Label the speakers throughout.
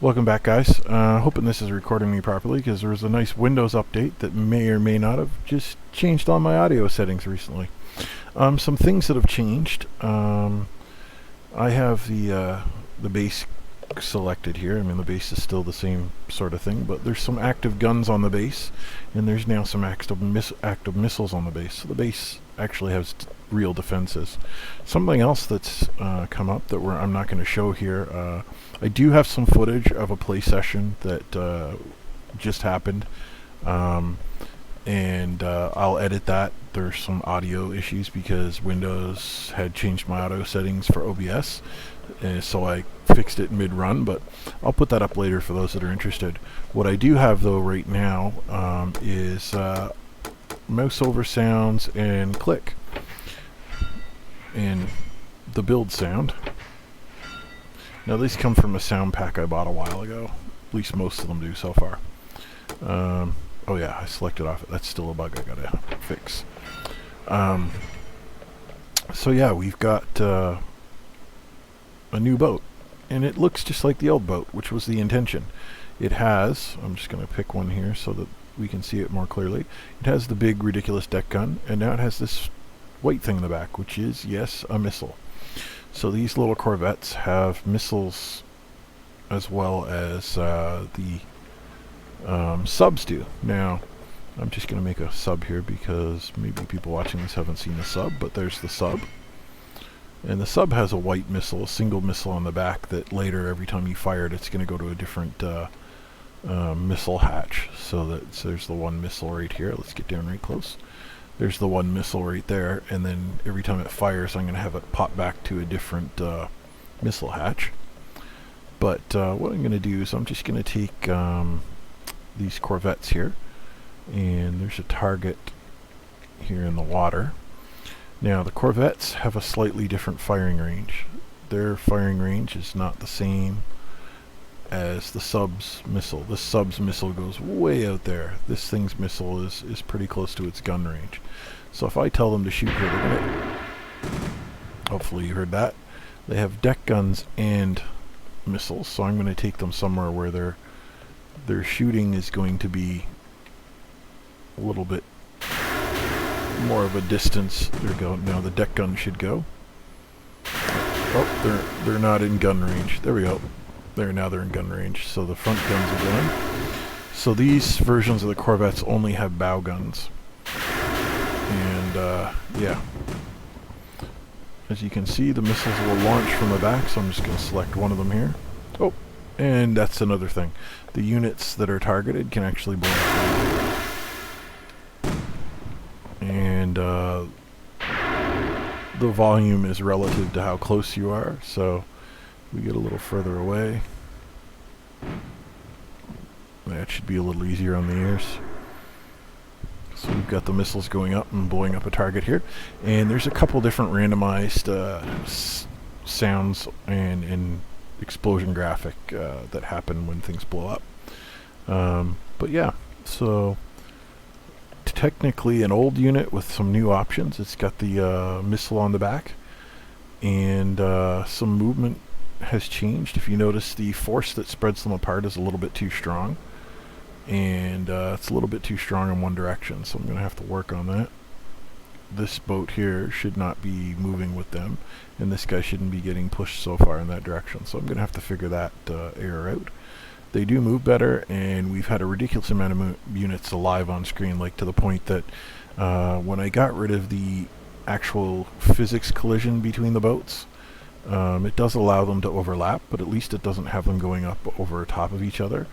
Speaker 1: Welcome back, guys. Hoping this is recording me properly because there was a nice Windows update that may or may not have just changed all my audio settings recently. Some things that have changed. I have the bass selected here. I mean, the bass is still the same sort of thing, but there's some active guns on the bass, and there's now some active missiles on the bass. So the bass actually has real defenses. Something else that's come up that I'm not going to show here. I do have some footage of a play session that just happened, and I'll edit that. There's some audio issues because Windows had changed my audio settings for OBS, so I fixed it mid-run, but I'll put that up later for those that are interested. What I do have though right now is mouse over sounds and click, and the build sound. Now these come from a sound pack I bought a while ago. At least most of them do so far. Oh yeah, I selected off it. That's still a bug I gotta fix. So yeah, we've got a new boat, and it looks just like the old boat, which was the intention. It has, I'm just gonna pick one here so that we can see it more clearly. It has the big ridiculous deck gun, and now it has this white thing in the back, which is, yes, a missile. So these little corvettes have missiles as well as the subs do. Now, I'm just going to make a sub here because maybe people watching this haven't seen the sub, but there's the sub. And the sub has a white missile, a single missile on the back that later, every time you fire it, it's going to go to a different missile hatch. So there's the one missile right here. Let's get down right close. There's the one missile right there, and then every time it fires, I'm going to have it pop back to a different missile hatch. But what I'm going to do is I'm just going to take these corvettes here, and there's a target here in the water. Now, the corvettes have a slightly different firing range. Their firing range is not the same as the sub's missile. The sub's missile goes way out there. This thing's missile is pretty close to its gun range. So if I tell them to shoot here, they're gonna, hopefully you heard that, they have deck guns and missiles, so I'm going to take them somewhere where their shooting is going to be a little bit more of a distance. There we go. Now the deck gun should go. Oh, they're not in gun range. There we go. Now they're in gun range, so the front guns are going. So these versions of the corvettes only have bow guns. And yeah, as you can see, the missiles will launch from the back, so I'm just going to select one of them here. Oh, and that's another thing. The units that are targeted can actually blow up. And the volume is relative to how close you are, so we get a little further away. That should be a little easier on the ears. So we've got the missiles going up and blowing up a target here, and there's a couple different randomized sounds and explosion graphic that happen when things blow up. But yeah, so technically an old unit with some new options. It's got the missile on the back, and some movement has changed. If you notice, the force that spreads them apart is a little bit too strong, and it's a little bit too strong in one direction, so I'm going to have to work on that. This boat here should not be moving with them, and this guy shouldn't be getting pushed so far in that direction, so I'm going to have to figure that error out. They do move better, and we've had a ridiculous amount of units alive on screen, like to the point that when I got rid of the actual physics collision between the boats, it does allow them to overlap, but at least it doesn't have them going up over top of each other.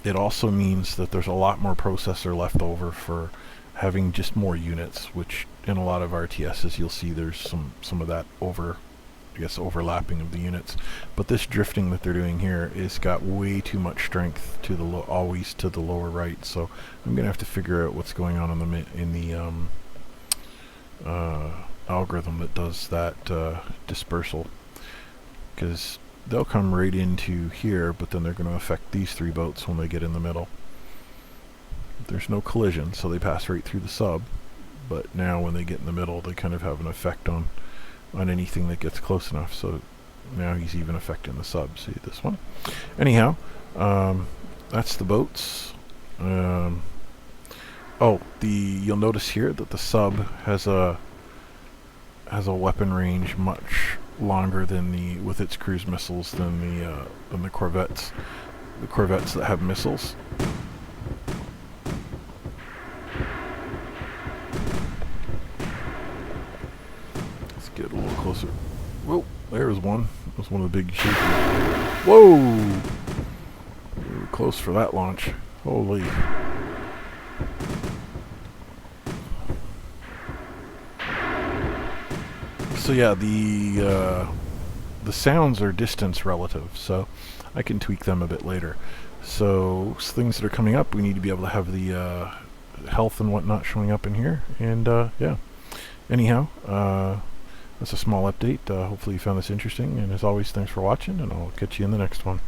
Speaker 1: It also means that there's a lot more processor left over for having just more units, which in a lot of RTSs you'll see there's some of that overlapping of the units. But this drifting that they're doing here is got way too much strength to the always to the lower right, so I'm gonna have to figure out what's going on in the algorithm that does that dispersal, because they'll come right into here, but then they're going to affect these three boats when they get in the middle. There's no collision, so they pass right through the sub, but now when they get in the middle, they kind of have an effect on anything that gets close enough. So Now he's even affecting the sub. See this one? Anyhow, that's the boats. You'll notice here that the sub has a weapon range much longer than with its cruise missiles than the corvettes. The corvettes that have missiles. Let's get a little closer. Whoa, there's one. That was one of the big shapers. Whoa! We were close for that launch. Holy. So yeah, the sounds are distance relative, so I can tweak them a bit later. So things that are coming up, we need to be able to have the health and whatnot showing up in here, and yeah. Anyhow, that's a small update. Hopefully you found this interesting, and as always, thanks for watching, and I'll catch you in the next one.